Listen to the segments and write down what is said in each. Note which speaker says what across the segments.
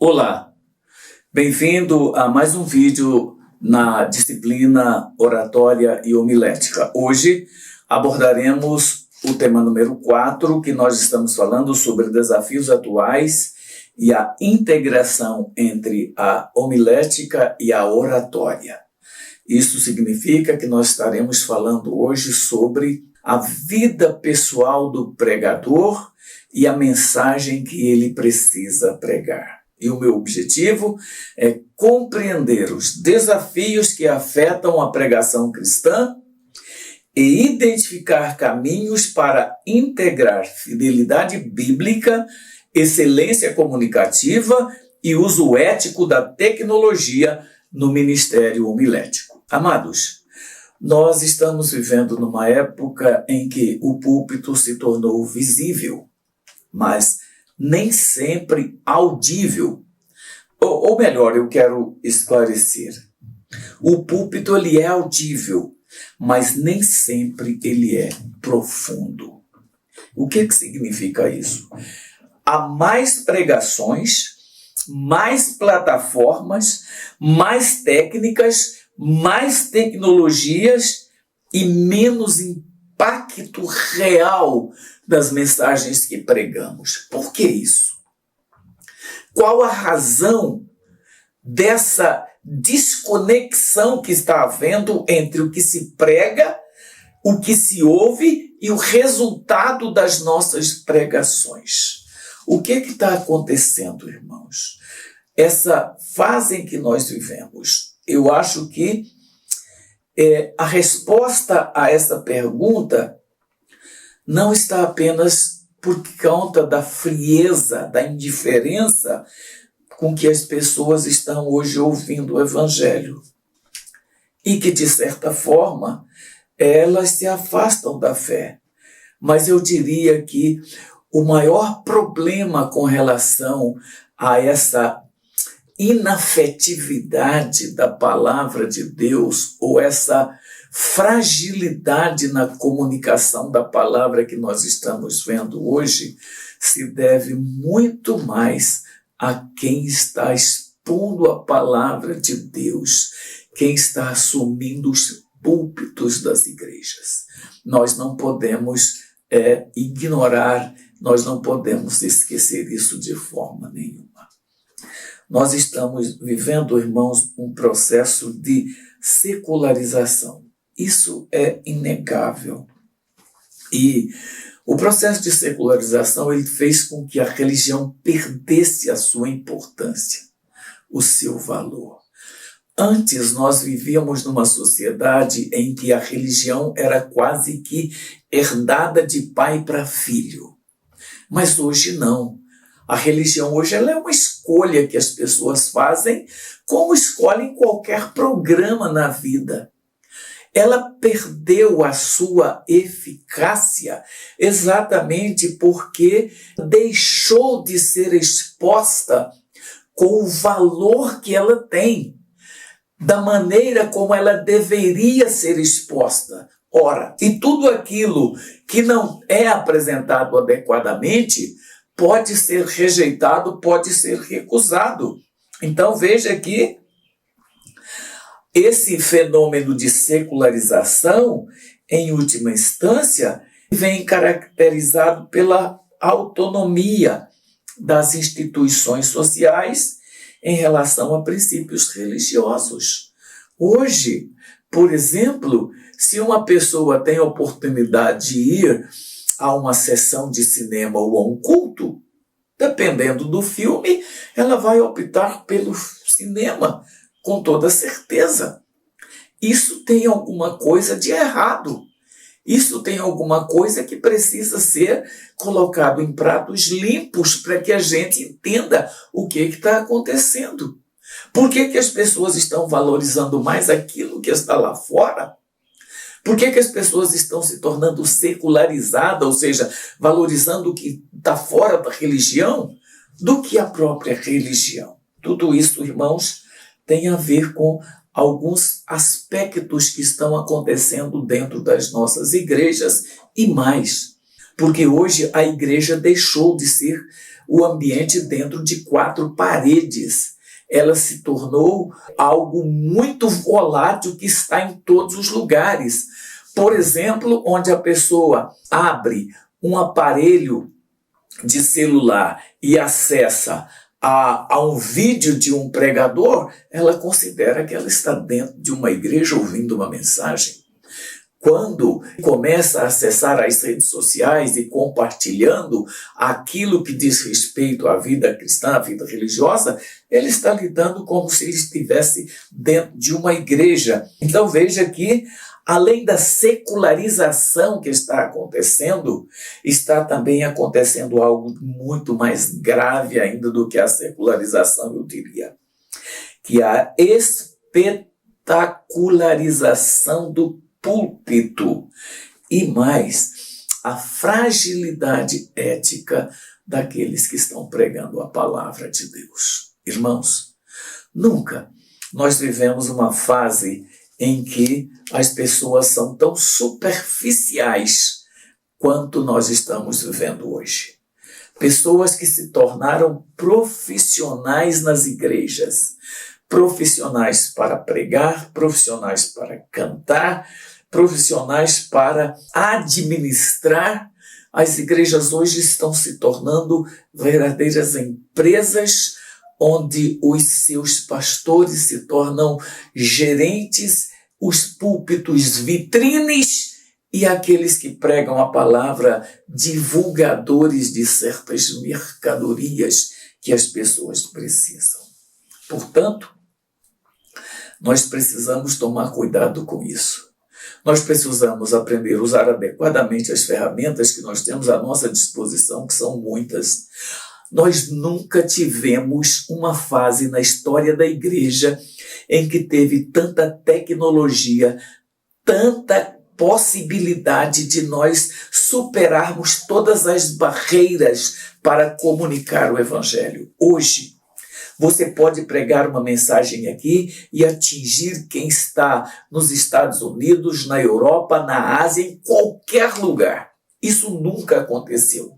Speaker 1: Olá, bem-vindo a mais um vídeo na disciplina Oratória e Homilética. Hoje abordaremos o tema número 4, que nós estamos falando sobre desafios atuais e a integração entre a homilética e a oratória. Isso significa que nós estaremos falando hoje sobre a vida pessoal do pregador e a mensagem que ele precisa pregar. E o meu objetivo é compreender os desafios que afetam a pregação cristã e identificar caminhos para integrar fidelidade bíblica, excelência comunicativa e uso ético da tecnologia no ministério homilético. Amados, nós estamos vivendo numa época em que o púlpito se tornou visível, mas nem sempre audível. Ou melhor, eu quero esclarecer. O púlpito ele é audível, mas nem sempre ele é profundo. O que significa isso? Há mais pregações, mais plataformas, mais técnicas, mais tecnologias e menos impacto real das mensagens que pregamos. Por que isso? Qual a razão dessa desconexão que está havendo entre o que se prega, o que se ouve e o resultado das nossas pregações? O que está acontecendo, irmãos? Essa fase em que nós vivemos, eu acho que a resposta a essa pergunta não está apenas por conta da frieza, da indiferença com que as pessoas estão hoje ouvindo o Evangelho. E que, de certa forma, elas se afastam da fé. Mas eu diria que o maior problema com relação a essa inafetividade da palavra de Deus, ou essa fragilidade na comunicação da palavra que nós estamos vendo hoje, se deve muito mais a quem está expondo a palavra de Deus, quem está assumindo os púlpitos das igrejas. Nós não podemos ignorar, nós não podemos esquecer isso de forma nenhuma. Nós estamos vivendo, irmãos, um processo de secularização. Isso é inegável. E o processo de secularização ele fez com que a religião perdesse a sua importância, o seu valor. Antes, nós vivíamos numa sociedade em que a religião era quase que herdada de pai para filho. Mas hoje não. A religião hoje ela é uma escolha que as pessoas fazem, como escolhem qualquer programa na vida. Ela perdeu a sua eficácia exatamente porque deixou de ser exposta com o valor que ela tem, da maneira como ela deveria ser exposta. Ora, e tudo aquilo que não é apresentado adequadamente pode ser rejeitado, pode ser recusado. Então veja que esse fenômeno de secularização, em última instância, vem caracterizado pela autonomia das instituições sociais em relação a princípios religiosos. Hoje, por exemplo, se uma pessoa tem a oportunidade de ir a uma sessão de cinema ou a um culto, dependendo do filme, ela vai optar pelo cinema, com toda certeza. Isso tem alguma coisa de errado. Isso tem alguma coisa que precisa ser colocado em pratos limpos para que a gente entenda o que está acontecendo. Por que as pessoas estão valorizando mais aquilo que está lá fora? Por que as pessoas estão se tornando secularizadas, ou seja, valorizando o que está fora da religião, do que a própria religião? Tudo isso, irmãos, tem a ver com alguns aspectos que estão acontecendo dentro das nossas igrejas e mais. Porque hoje a igreja deixou de ser o ambiente dentro de 4 paredes. Ela se tornou algo muito volátil que está em todos os lugares. Por exemplo, onde a pessoa abre um aparelho de celular e acessa a um vídeo de um pregador, ela considera que ela está dentro de uma igreja ouvindo uma mensagem. Quando começa a acessar as redes sociais e compartilhando aquilo que diz respeito à vida cristã, à vida religiosa, ele está lidando como se ele estivesse dentro de uma igreja. Então veja que, além da secularização que está acontecendo, está também acontecendo algo muito mais grave ainda do que a secularização, eu diria, que é a espetacularização do púlpito e mais a fragilidade ética daqueles que estão pregando a palavra de Deus. Irmãos, nunca nós vivemos uma fase em que as pessoas são tão superficiais quanto nós estamos vivendo hoje. Pessoas que se tornaram profissionais nas igrejas, profissionais para pregar, profissionais para cantar, profissionais para administrar. As igrejas hoje estão se tornando verdadeiras empresas onde os seus pastores se tornam gerentes, os púlpitos vitrines e aqueles que pregam a palavra divulgadores de certas mercadorias que as pessoas precisam. Portanto, nós precisamos tomar cuidado com isso. Nós precisamos aprender a usar adequadamente as ferramentas que nós temos à nossa disposição, que são muitas. Nós nunca tivemos uma fase na história da igreja em que teve tanta tecnologia, tanta possibilidade de nós superarmos todas as barreiras para comunicar o evangelho. Hoje, você pode pregar uma mensagem aqui e atingir quem está nos Estados Unidos, na Europa, na Ásia, em qualquer lugar. Isso nunca aconteceu.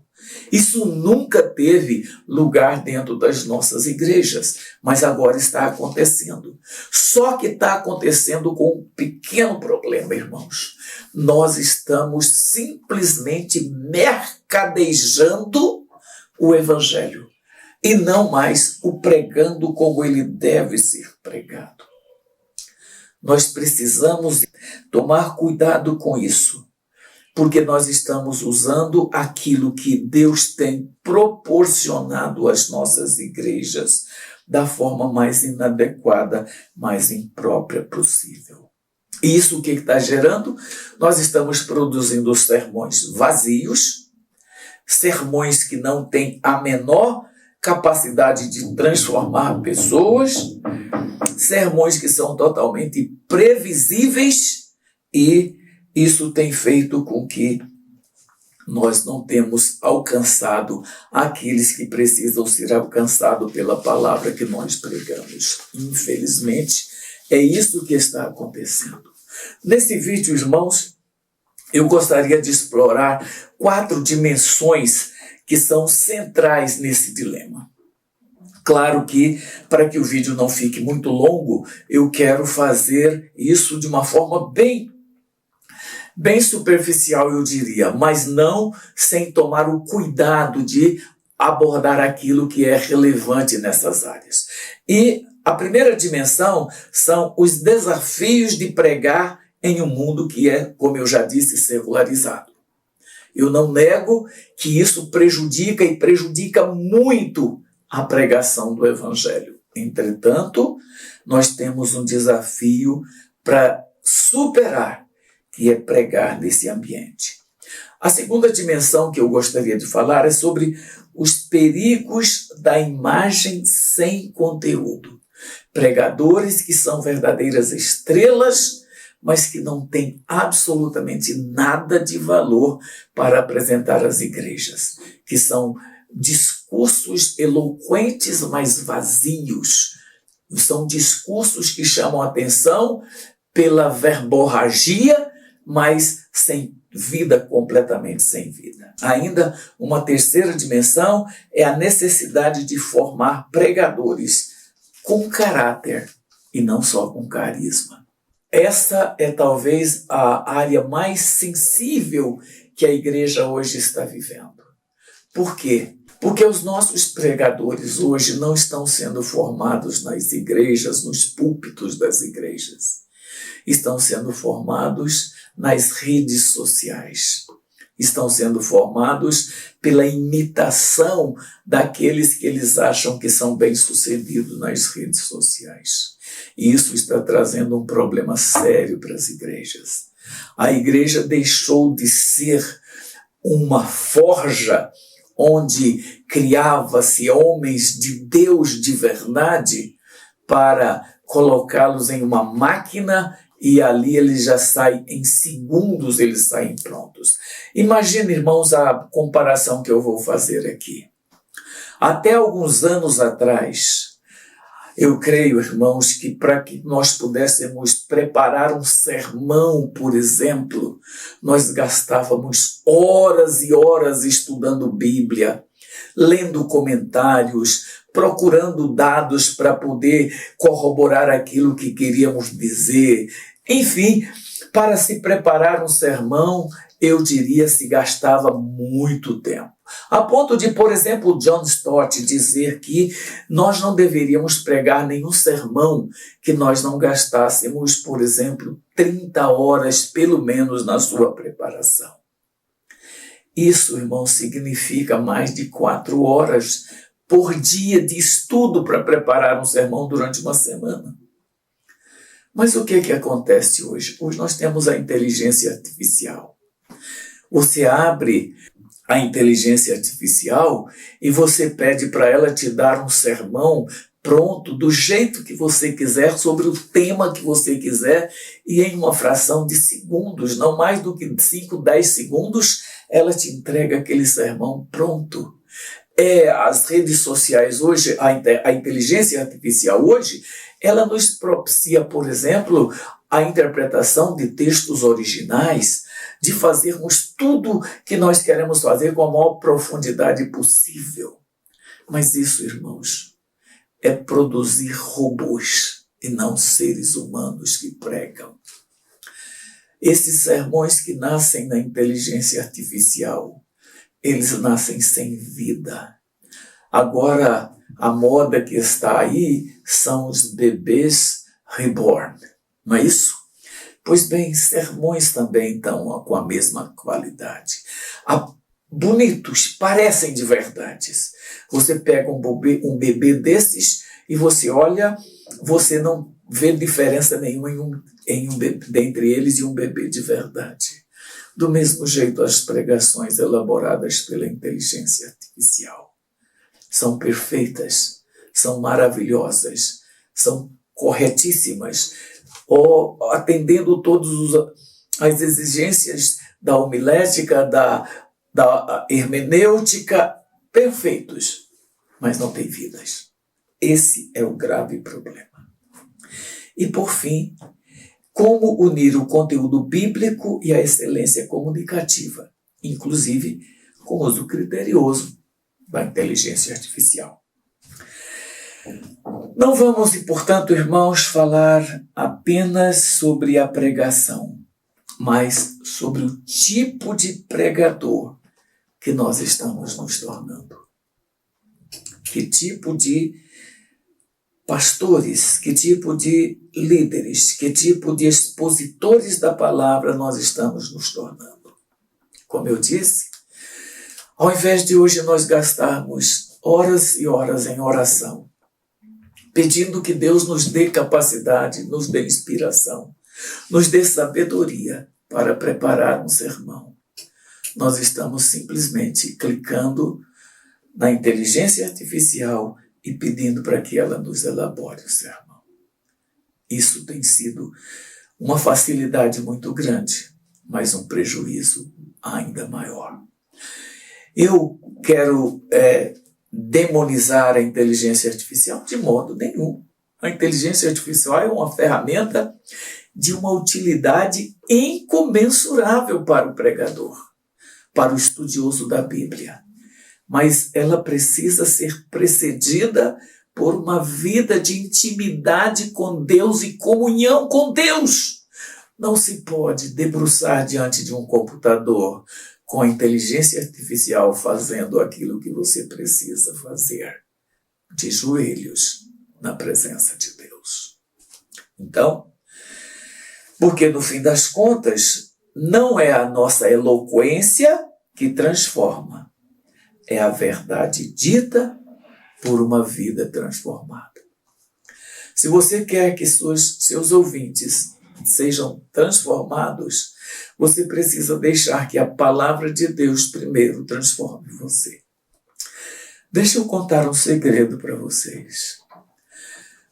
Speaker 1: Isso nunca teve lugar dentro das nossas igrejas, mas agora está acontecendo. Só que está acontecendo com um pequeno problema, irmãos. Nós estamos simplesmente mercadejando o evangelho e não mais o pregando como ele deve ser pregado. Nós precisamos tomar cuidado com isso, porque nós estamos usando aquilo que Deus tem proporcionado às nossas igrejas da forma mais inadequada, mais imprópria possível. E isso o que está gerando? Nós estamos produzindo sermões vazios, sermões que não têm a menor capacidade de transformar pessoas, sermões que são totalmente previsíveis, e isso tem feito com que nós não temos alcançado aqueles que precisam ser alcançados pela palavra que nós pregamos. Infelizmente, é isso que está acontecendo. Nesse vídeo, irmãos, eu gostaria de explorar 4 dimensões que são centrais nesse dilema. Claro que, para que o vídeo não fique muito longo, eu quero fazer isso de uma forma bem superficial, eu diria, mas não sem tomar o cuidado de abordar aquilo que é relevante nessas áreas. E a primeira dimensão são os desafios de pregar em um mundo que é, como eu já disse, secularizado. Eu não nego que isso prejudica muito a pregação do evangelho. Entretanto, nós temos um desafio para superar, que é pregar nesse ambiente. A segunda dimensão que eu gostaria de falar é sobre os perigos da imagem sem conteúdo. Pregadores que são verdadeiras estrelas, mas que não têm absolutamente nada de valor para apresentar às igrejas, que são discursos eloquentes, mas vazios. São discursos que chamam a atenção pela verborragia, mas sem vida completamente sem vida. Ainda uma terceira dimensão é a necessidade de formar pregadores com caráter e não só com carisma. Essa é talvez a área mais sensível que a igreja hoje está vivendo. Por quê? Porque os nossos pregadores hoje não estão sendo formados nas igrejas, nos púlpitos das igrejas. Estão sendo formados nas redes sociais. Estão sendo formados pela imitação daqueles que eles acham que são bem-sucedidos nas redes sociais. E isso está trazendo um problema sério para as igrejas. A igreja deixou de ser uma forja onde criava-se homens de Deus de verdade para colocá-los em uma máquina e ali eles já saem, em segundos eles saem prontos. Imagina, irmãos, a comparação que eu vou fazer aqui. Até alguns anos atrás, eu creio, irmãos, que para que nós pudéssemos preparar um sermão, por exemplo, nós gastávamos horas e horas estudando Bíblia, lendo comentários, procurando dados para poder corroborar aquilo que queríamos dizer. Enfim, para se preparar um sermão, eu diria, se gastava muito tempo. A ponto de, por exemplo, John Stott dizer que nós não deveríamos pregar nenhum sermão que nós não gastássemos, por exemplo, 30 horas pelo menos na sua preparação. Isso, irmão, significa mais de 4 horas por dia de estudo para preparar um sermão durante uma semana. Mas o que acontece hoje? Hoje nós temos a inteligência artificial. Você abre a inteligência artificial e você pede para ela te dar um sermão pronto, do jeito que você quiser, sobre o tema que você quiser, e em uma fração de segundos, não mais do que 5, 10 segundos, ela te entrega aquele sermão pronto. As redes sociais hoje, a inteligência artificial hoje, ela nos propicia, por exemplo, a interpretação de textos originais, de fazermos tudo que nós queremos fazer com a maior profundidade possível. Mas isso, irmãos, é produzir robôs e não seres humanos que pregam. Esses sermões que nascem na inteligência artificial, eles nascem sem vida. Agora, a moda que está aí são os bebês reborn, não é isso? Pois bem, sermões também estão com a mesma qualidade. Bonitos, parecem de verdades. Você pega um bebê desses e você olha, você não vê diferença nenhuma em um bebê, entre eles e um bebê de verdade. Do mesmo jeito, as pregações elaboradas pela inteligência artificial são perfeitas, são maravilhosas, são corretíssimas, atendendo todas as exigências da homilética, da hermenêutica, perfeitos, mas não têm vidas. Esse é o grave problema. E, por fim, como unir o conteúdo bíblico e a excelência comunicativa, inclusive com o uso criterioso da inteligência artificial. Não vamos, portanto, irmãos, falar apenas sobre a pregação, mas sobre o tipo de pregador que nós estamos nos tornando. Que tipo de pastores, que tipo de líderes, que tipo de expositores da palavra nós estamos nos tornando. Como eu disse, ao invés de hoje nós gastarmos horas e horas em oração, pedindo que Deus nos dê capacidade, nos dê inspiração, nos dê sabedoria para preparar um sermão, nós estamos simplesmente clicando na inteligência artificial e pedindo para que ela nos elabore o sermão. Isso tem sido uma facilidade muito grande, mas um prejuízo ainda maior. Eu quero demonizar a inteligência artificial de modo nenhum. A inteligência artificial é uma ferramenta de uma utilidade incomensurável para o pregador, para o estudioso da Bíblia. Mas ela precisa ser precedida por uma vida de intimidade com Deus e comunhão com Deus. Não se pode debruçar diante de um computador com a inteligência artificial fazendo aquilo que você precisa fazer, de joelhos na presença de Deus. Então, porque no fim das contas, não é a nossa eloquência que transforma, é a verdade dita por uma vida transformada. Se você quer que seus ouvintes sejam transformados, você precisa deixar que a palavra de Deus primeiro transforme você. Deixa eu contar um segredo para vocês.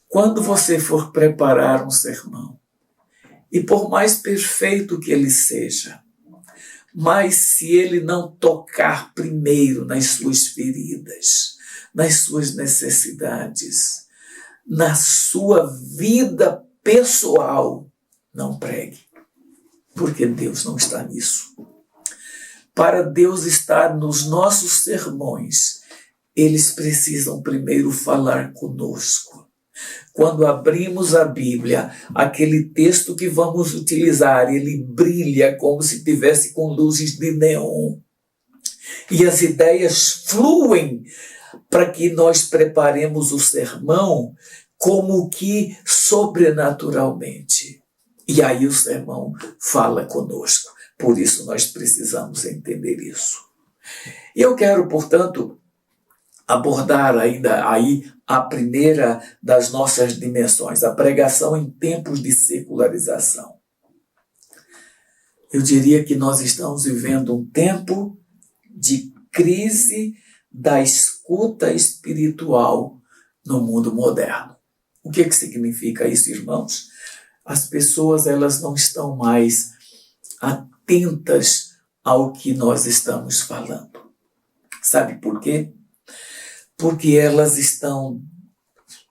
Speaker 1: Quando você for preparar um sermão, e por mais perfeito que ele seja, mas se ele não tocar primeiro nas suas feridas, nas suas necessidades, na sua vida pessoal, não pregue, porque Deus não está nisso. Para Deus estar nos nossos sermões, eles precisam primeiro falar conosco. Quando abrimos a Bíblia, aquele texto que vamos utilizar, ele brilha como se tivesse com luzes de neon. E as ideias fluem para que nós preparemos o sermão como que sobrenaturalmente. E aí o sermão fala conosco. Por isso nós precisamos entender isso. E eu quero, portanto, abordar ainda aí a primeira das nossas dimensões, a pregação em tempos de secularização. Eu diria que nós estamos vivendo um tempo de crise da escuta espiritual no mundo moderno. O que significa isso, irmãos? As pessoas elas não estão mais atentas ao que nós estamos falando. Sabe por quê? Porque elas estão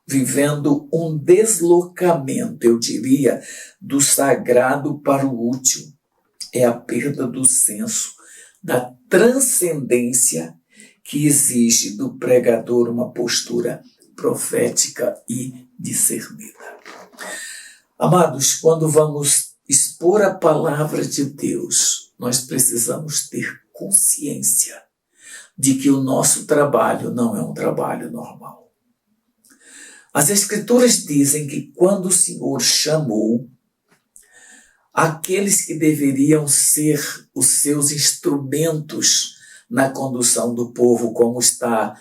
Speaker 1: vivendo um deslocamento, eu diria, do sagrado para o útil. É a perda do senso, da transcendência que exige do pregador uma postura profética e discernida. Amados, quando vamos expor a palavra de Deus, nós precisamos ter consciência de que o nosso trabalho não é um trabalho normal. As Escrituras dizem que quando o Senhor chamou aqueles que deveriam ser os seus instrumentos na condução do povo, como está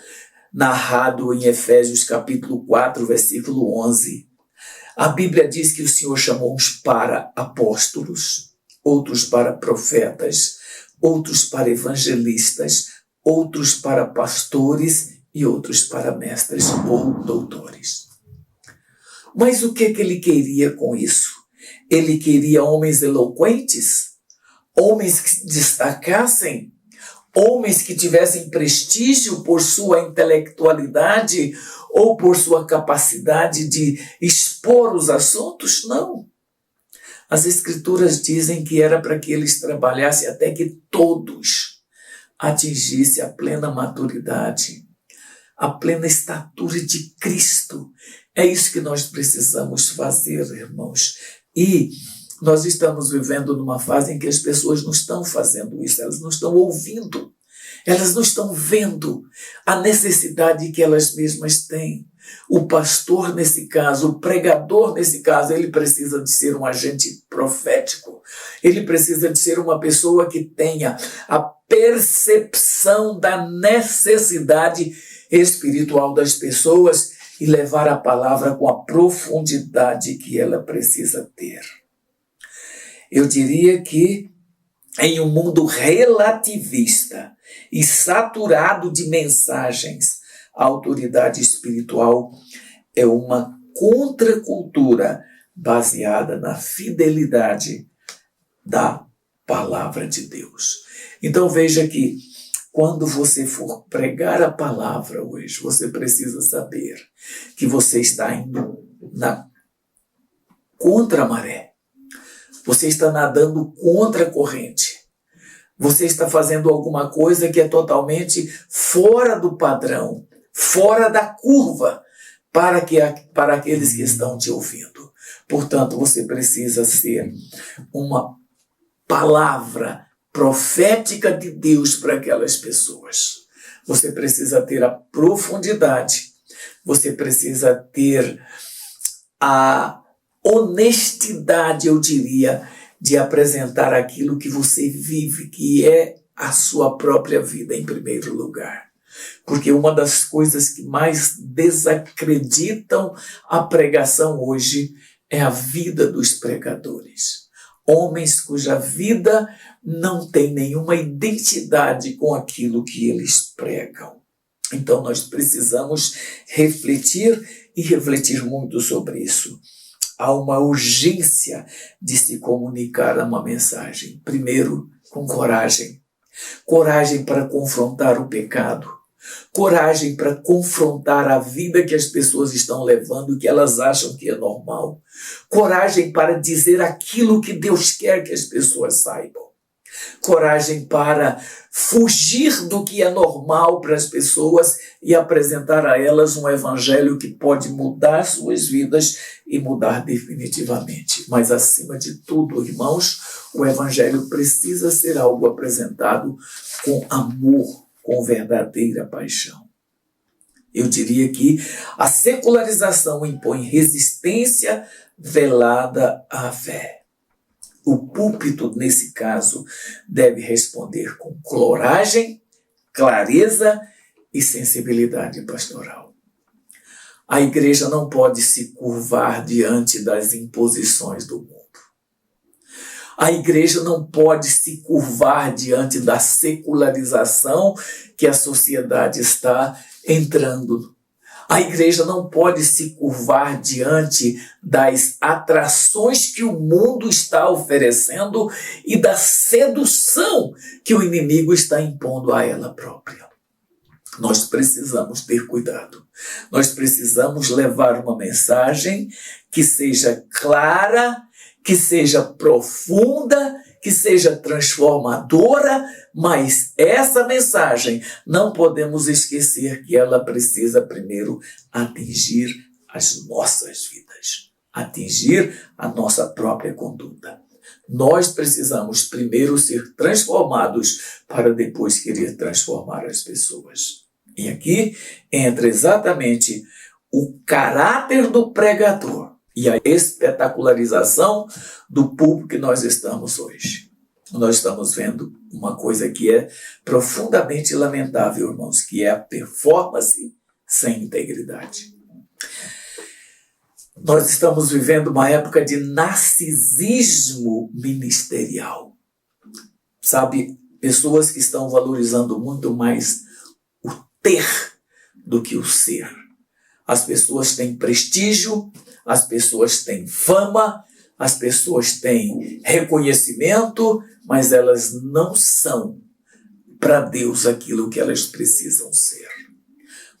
Speaker 1: narrado em Efésios capítulo 4, versículo 11, a Bíblia diz que o Senhor chamou uns para apóstolos, outros para profetas, outros para evangelistas, outros para pastores e outros para mestres ou doutores. Mas o que ele queria com isso? Ele queria homens eloquentes, homens que destacassem, homens que tivessem prestígio por sua intelectualidade ou por sua capacidade de expor os assuntos? Não. As Escrituras dizem que era para que eles trabalhassem até que todos atingissem a plena maturidade, a plena estatura de Cristo. É isso que nós precisamos fazer, irmãos. E nós estamos vivendo numa fase em que as pessoas não estão fazendo isso, elas não estão ouvindo, elas não estão vendo a necessidade que elas mesmas têm. O pastor, nesse caso, o pregador, nesse caso, ele precisa de ser um agente profético. Ele precisa de ser uma pessoa que tenha a percepção da necessidade espiritual das pessoas e levar a palavra com a profundidade que ela precisa ter. Eu diria que em um mundo relativista e saturado de mensagens, a autoridade espiritual é uma contracultura baseada na fidelidade da palavra de Deus. Então veja que quando você for pregar a palavra hoje, você precisa saber que você está indo na contramaré. Você está nadando contra a corrente. Você está fazendo alguma coisa que é totalmente fora do padrão, fora da curva para aqueles que estão te ouvindo. Portanto, você precisa ser uma palavra profética de Deus para aquelas pessoas. Você precisa ter a profundidade, você precisa ter a honestidade, eu diria, de apresentar aquilo que você vive, que é a sua própria vida em primeiro lugar. Porque uma das coisas que mais desacreditam a pregação hoje é a vida dos pregadores. Homens cuja vida não tem nenhuma identidade com aquilo que eles pregam. Então nós precisamos refletir e refletir muito sobre isso. Há uma urgência de se comunicar uma mensagem. Primeiro, com coragem. Coragem para confrontar o pecado. Coragem para confrontar a vida que as pessoas estão levando, que elas acham que é normal. Coragem para dizer aquilo que Deus quer que as pessoas saibam. Coragem para fugir do que é normal para as pessoas e apresentar a elas um evangelho que pode mudar suas vidas e mudar definitivamente. Mas, acima de tudo, irmãos, o evangelho precisa ser algo apresentado com amor, com verdadeira paixão. Eu diria que a secularização impõe resistência velada à fé. O púlpito, nesse caso, deve responder com coragem, clareza e sensibilidade pastoral. A igreja não pode se curvar diante das imposições do mundo. A igreja não pode se curvar diante da secularização que a sociedade está entrando. A igreja não pode se curvar diante das atrações que o mundo está oferecendo e da sedução que o inimigo está impondo a ela própria. Nós precisamos ter cuidado. Nós precisamos levar uma mensagem que seja clara, que seja profunda, que seja transformadora, mas essa mensagem não podemos esquecer que ela precisa primeiro atingir as nossas vidas, atingir a nossa própria conduta. Nós precisamos primeiro ser transformados para depois querer transformar as pessoas. E aqui entra exatamente o caráter do pregador e a espetacularização do público que nós estamos hoje. Nós estamos vendo uma coisa que é profundamente lamentável, irmãos, que é a performance sem integridade. Nós estamos vivendo uma época de narcisismo ministerial. Sabe, pessoas que estão valorizando muito mais o ter do que o ser. As pessoas têm prestígio, as pessoas têm fama, as pessoas têm reconhecimento, mas elas não são para Deus aquilo que elas precisam ser.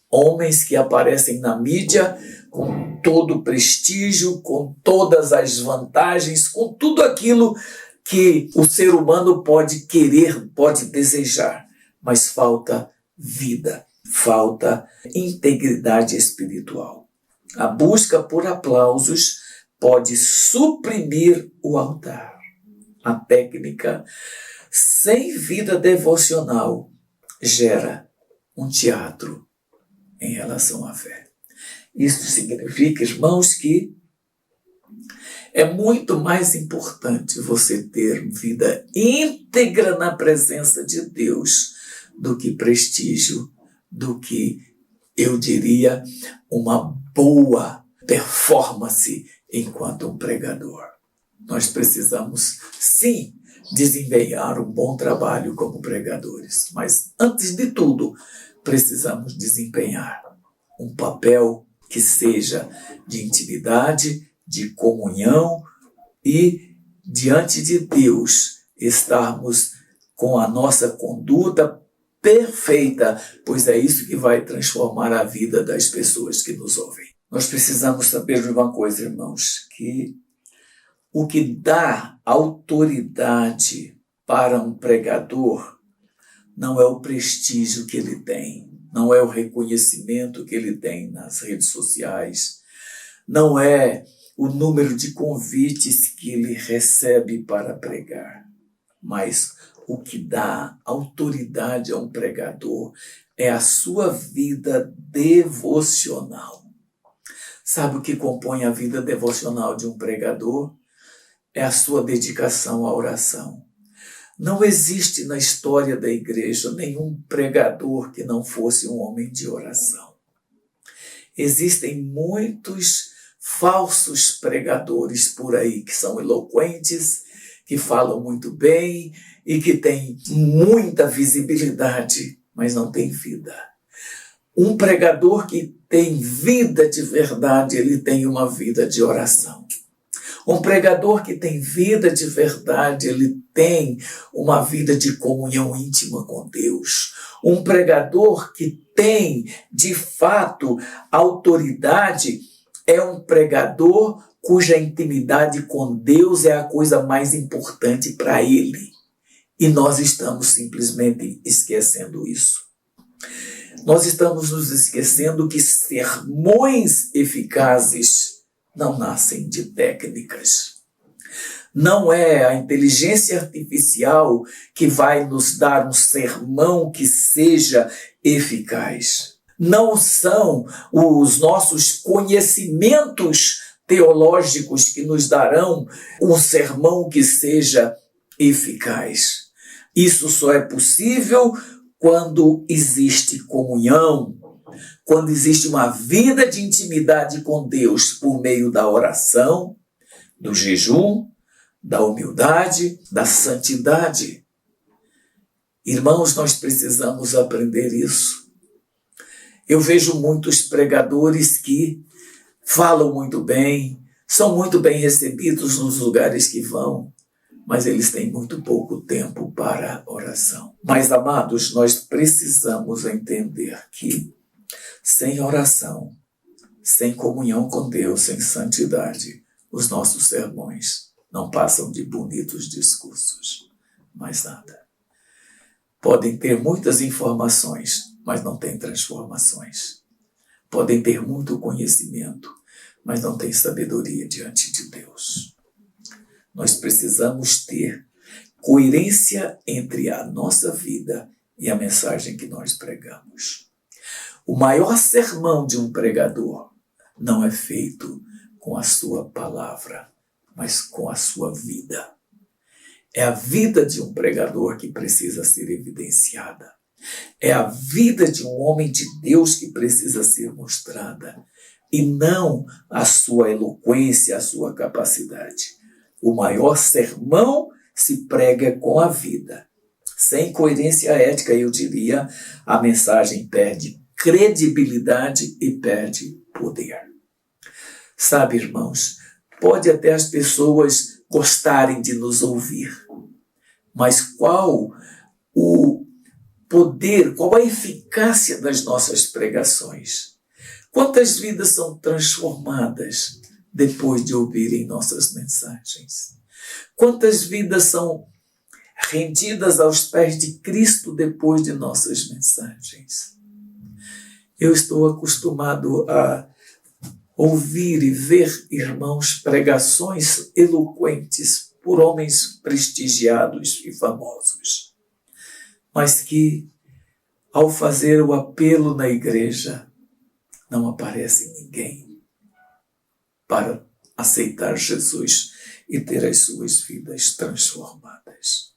Speaker 1: Homens que aparecem na mídia com todo o prestígio, com todas as vantagens, com tudo aquilo que o ser humano pode querer, pode desejar, mas falta vida, falta integridade espiritual. A busca por aplausos pode suprimir o altar. A técnica sem vida devocional gera um teatro em relação à fé. Isso significa, irmãos, que é muito mais importante você ter vida íntegra na presença de Deus do que prestígio, do que, eu diria, uma boa performance enquanto um pregador. Nós precisamos, sim, desempenhar um bom trabalho como pregadores, mas, antes de tudo, precisamos desempenhar um papel que seja de intimidade, de comunhão e, diante de Deus, estarmos com a nossa conduta perfeita, pois é isso que vai transformar a vida das pessoas que nos ouvem. Nós precisamos saber de uma coisa, irmãos, que O que dá autoridade para um pregador não é o prestígio que ele tem, não é o reconhecimento que ele tem nas redes sociais, não é o número de convites que ele recebe para pregar, mas o que dá autoridade a um pregador é a sua vida devocional. Sabe o que compõe a vida devocional de um pregador? É a sua dedicação à oração. Não existe na história da igreja nenhum pregador que não fosse um homem de oração. Existem muitos falsos pregadores por aí que são eloquentes, que falam muito bem e que têm muita visibilidade, mas não têm vida. Um pregador que tem vida de verdade, ele tem uma vida de oração. Um pregador que tem vida de verdade, ele tem uma vida de comunhão íntima com Deus. Um pregador que tem, de fato, autoridade, é um pregador cuja intimidade com Deus é a coisa mais importante para ele. E nós estamos simplesmente esquecendo isso. Nós estamos nos esquecendo que sermões eficazes não nascem de técnicas. Não é a inteligência artificial que vai nos dar um sermão que seja eficaz. Não são os nossos conhecimentos teológicos que nos darão um sermão que seja eficaz. Isso só é possível quando existe comunhão, quando existe uma vida de intimidade com Deus por meio da oração, do jejum, da humildade, da santidade. Irmãos, nós precisamos aprender isso. Eu vejo muitos pregadores que falam muito bem, são muito bem recebidos nos lugares que vão, mas eles têm muito pouco tempo para oração. Mas, amados, nós precisamos entender que sem oração, sem comunhão com Deus, sem santidade, os nossos sermões não passam de bonitos discursos, mais nada. Podem ter muitas informações, mas não têm transformações. Podem ter muito conhecimento, mas não têm sabedoria diante de Deus. Nós precisamos ter coerência entre a nossa vida e a mensagem que nós pregamos. O maior sermão de um pregador não é feito com a sua palavra, mas com a sua vida. É a vida de um pregador que precisa ser evidenciada. É a vida de um homem de Deus que precisa ser mostrada, e não a sua eloquência, a sua capacidade. O maior sermão se prega com a vida. Sem coerência ética, eu diria, a mensagem perde credibilidade e perde poder. Sabe, irmãos, pode até as pessoas gostarem de nos ouvir, mas qual o poder, qual a eficácia das nossas pregações? Quantas vidas são transformadas depois de ouvirem nossas mensagens? Quantas vidas são rendidas aos pés de Cristo depois de nossas mensagens? Eu estou acostumado a ouvir e ver, irmãos, pregações eloquentes por homens prestigiados e famosos, mas que, ao fazer o apelo na igreja, não aparece ninguém para aceitar Jesus e ter as suas vidas transformadas.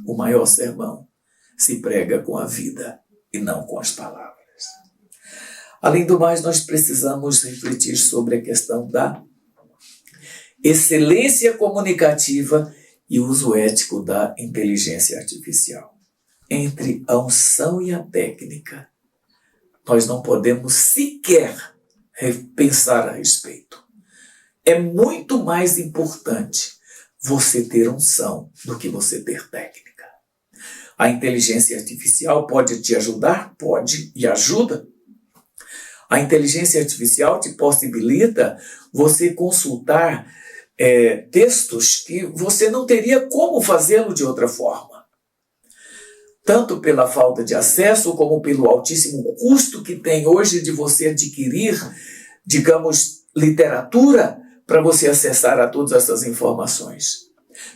Speaker 1: O maior sermão se prega com a vida e não com as palavras. Além do mais, nós precisamos refletir sobre a questão da excelência comunicativa e uso ético da inteligência artificial. Entre a unção e a técnica, nós não podemos sequer pensar a respeito. É muito mais importante você ter unção do que você ter técnica. A inteligência artificial pode te ajudar? Pode, e ajuda. A inteligência artificial te possibilita você consultar textos que você não teria como fazê-lo de outra forma. Tanto pela falta de acesso, como pelo altíssimo custo que tem hoje de você adquirir, digamos, literatura para você acessar a todas essas informações.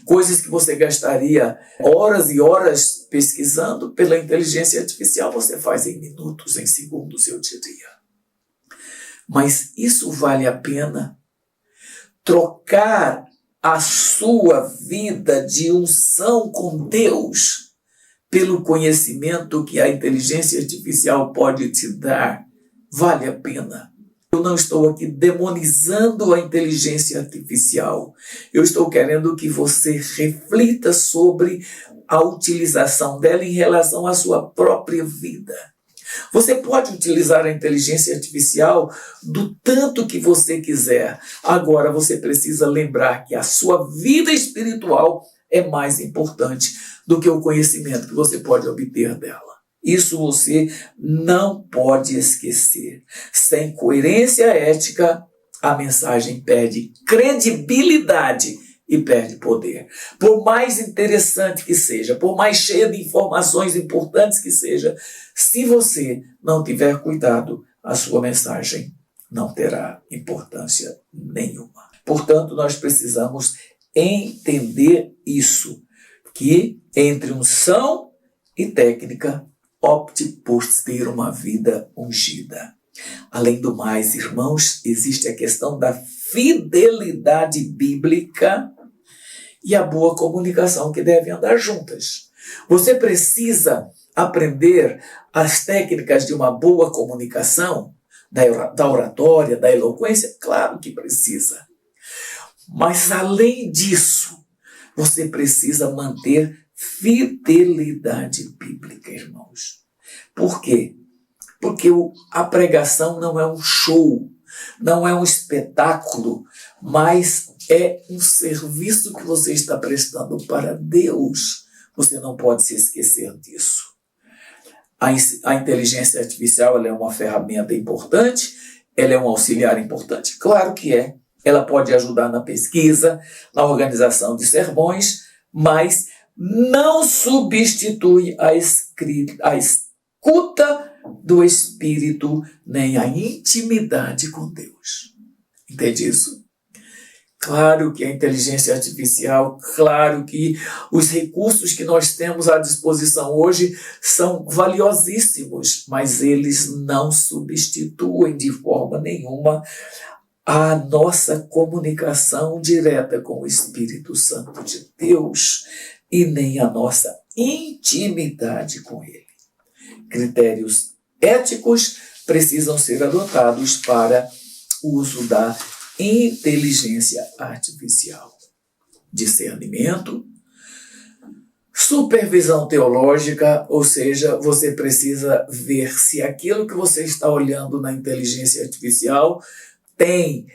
Speaker 1: Coisas que você gastaria horas e horas pesquisando, pela inteligência artificial você faz em minutos, em segundos, eu diria. Mas isso vale a pena? Trocar a sua vida de unção com Deus pelo conhecimento que a inteligência artificial pode te dar, vale a pena? Eu não estou aqui demonizando a inteligência artificial. Eu estou querendo que você reflita sobre a utilização dela em relação à sua própria vida. Você pode utilizar a inteligência artificial do tanto que você quiser. Agora você precisa lembrar que a sua vida espiritual é mais importante do que o conhecimento que você pode obter dela. Isso você não pode esquecer. Sem coerência ética, a mensagem perde credibilidade e perde poder. Por mais interessante que seja, por mais cheia de informações importantes que seja, se você não tiver cuidado, a sua mensagem não terá importância nenhuma. Portanto, nós precisamos entender isso, que entre unção e técnica, opte por ter uma vida ungida. Além do mais, irmãos, existe a questão da fidelidade bíblica e a boa comunicação que devem andar juntas. Você precisa aprender as técnicas de uma boa comunicação, da oratória, da eloquência? Claro que precisa. Mas além disso, você precisa manter fidelidade bíblica, irmãos. Por quê? Porque a pregação não é um show, não é um espetáculo, mas é um serviço que você está prestando para Deus. Você não pode se esquecer disso. A inteligência artificial ela é uma ferramenta importante, ela é um auxiliar importante? Claro que é. Ela pode ajudar na pesquisa, na organização de sermões, mas não substitui a escuta do Espírito, nem a intimidade com Deus. Entende isso? Claro que a inteligência artificial, claro que os recursos que nós temos à disposição hoje são valiosíssimos, mas eles não substituem de forma nenhuma a nossa comunicação direta com o Espírito Santo de Deus e nem a nossa intimidade com Ele. Critérios éticos precisam ser adotados para o uso da inteligência artificial. Discernimento, supervisão teológica, ou seja, você precisa ver se aquilo que você está olhando na inteligência artificial tem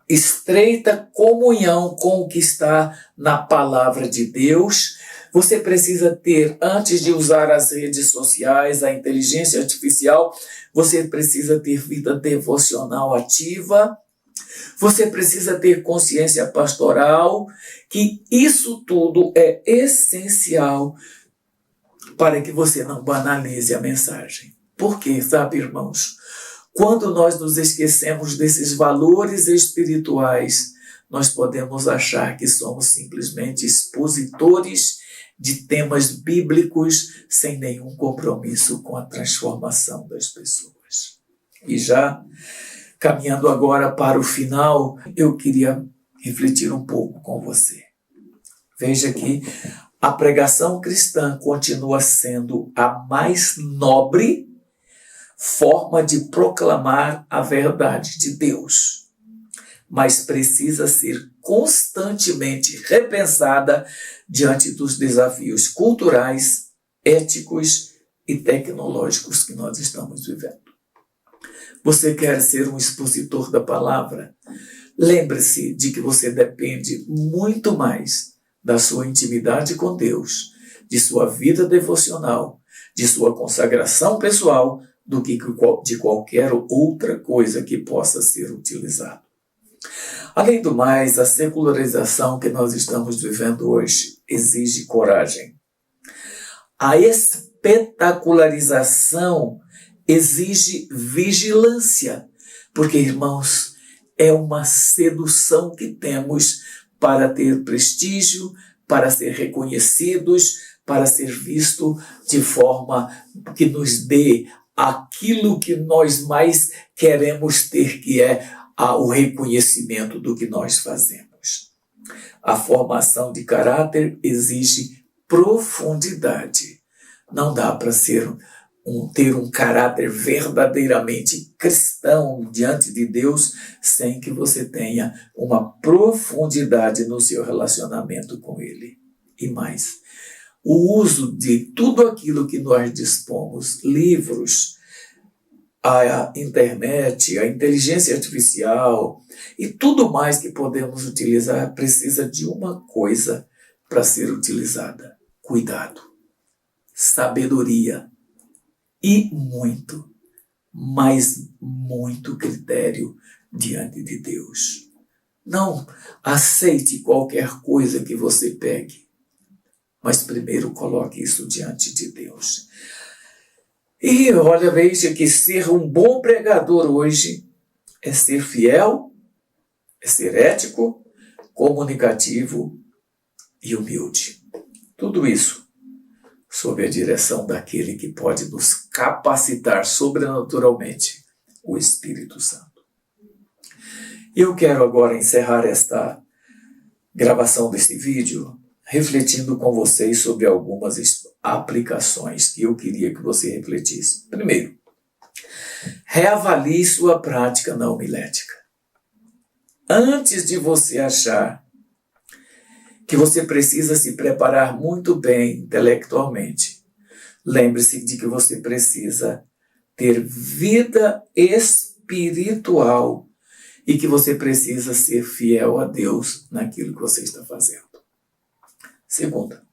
Speaker 1: estreita comunhão com o que está na palavra de Deus. Você precisa ter, antes de usar as redes sociais, a inteligência artificial, você precisa ter vida devocional ativa, você precisa ter consciência pastoral, que isso tudo é essencial para que você não banalize a mensagem. Por quê, sabe, irmãos? Quando nós nos esquecemos desses valores espirituais, nós podemos achar que somos simplesmente expositores de temas bíblicos sem nenhum compromisso com a transformação das pessoas. E já caminhando agora para o final, eu queria refletir um pouco com você. Veja que a pregação cristã continua sendo a mais nobre forma de proclamar a verdade de Deus, mas precisa ser constantemente repensada diante dos desafios culturais, éticos e tecnológicos que nós estamos vivendo. Você quer ser um expositor da palavra? Lembre-se de que você depende muito mais da sua intimidade com Deus, de sua vida devocional, de sua consagração pessoal, do que de qualquer outra coisa que possa ser utilizado. Além do mais, a secularização que nós estamos vivendo hoje exige coragem. A espetacularização exige vigilância, porque, irmãos, é uma sedução que temos para ter prestígio, para ser reconhecidos, para ser visto de forma que nos dê aquilo que nós mais queremos ter, que é o reconhecimento do que nós fazemos. A formação de caráter exige profundidade. Não dá para ter um caráter verdadeiramente cristão diante de Deus sem que você tenha uma profundidade no seu relacionamento com Ele. E mais, o uso de tudo aquilo que nós dispomos, livros, a internet, a inteligência artificial e tudo mais que podemos utilizar precisa de uma coisa para ser utilizada: cuidado, sabedoria e muito, mas muito critério diante de Deus. Não aceite qualquer coisa que você pegue, mas primeiro coloque isso diante de Deus. E olha, veja que ser um bom pregador hoje é ser fiel, é ser ético, comunicativo e humilde. Tudo isso sob a direção daquele que pode nos capacitar sobrenaturalmente, o Espírito Santo. Eu quero agora encerrar esta gravação deste vídeo refletindo com vocês sobre algumas aplicações que eu queria que você refletisse. Primeiro, reavalie sua prática na homilética. Antes de você achar que você precisa se preparar muito bem intelectualmente, lembre-se de que você precisa ter vida espiritual e que você precisa ser fiel a Deus naquilo que você está fazendo. Segunda,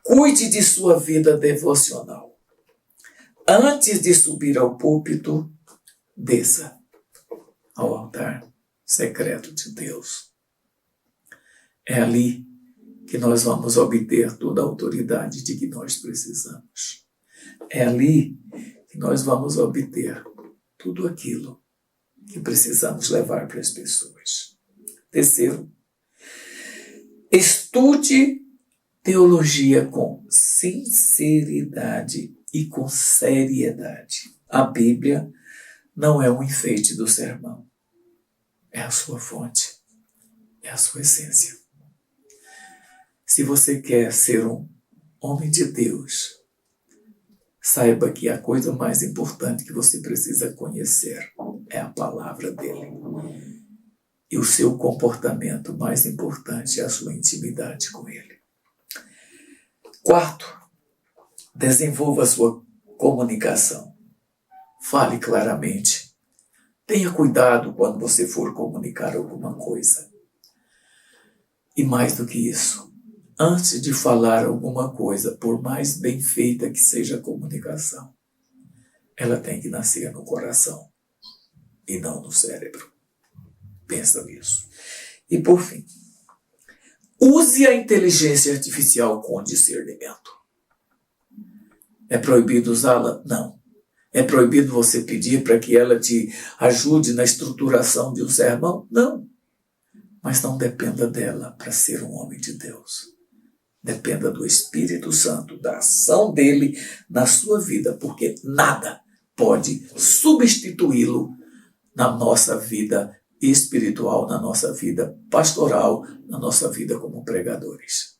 Speaker 1: cuide de sua vida devocional. Antes de subir ao púlpito, desça ao altar secreto de Deus. É ali que nós vamos obter toda a autoridade de que nós precisamos. É ali que nós vamos obter tudo aquilo que precisamos levar para as pessoas. Terceiro, estude teologia com sinceridade e com seriedade. A Bíblia não é um enfeite do sermão. É a sua fonte. É a sua essência. Se você quer ser um homem de Deus, saiba que a coisa mais importante que você precisa conhecer é a palavra dele. E o seu comportamento mais importante é a sua intimidade com ele. Quarto, desenvolva a sua comunicação. Fale claramente. Tenha cuidado quando você for comunicar alguma coisa. E mais do que isso, antes de falar alguma coisa, por mais bem feita que seja a comunicação, ela tem que nascer no coração e não no cérebro. Pensa nisso. E por fim, use a inteligência artificial com discernimento. É proibido usá-la? Não. É proibido você pedir para que ela te ajude na estruturação de um sermão? Não. Mas não dependa dela para ser um homem de Deus. Dependa do Espírito Santo, da ação dele na sua vida, porque nada pode substituí-lo na nossa vida espiritual, na nossa vida pastoral, na nossa vida como pregadores.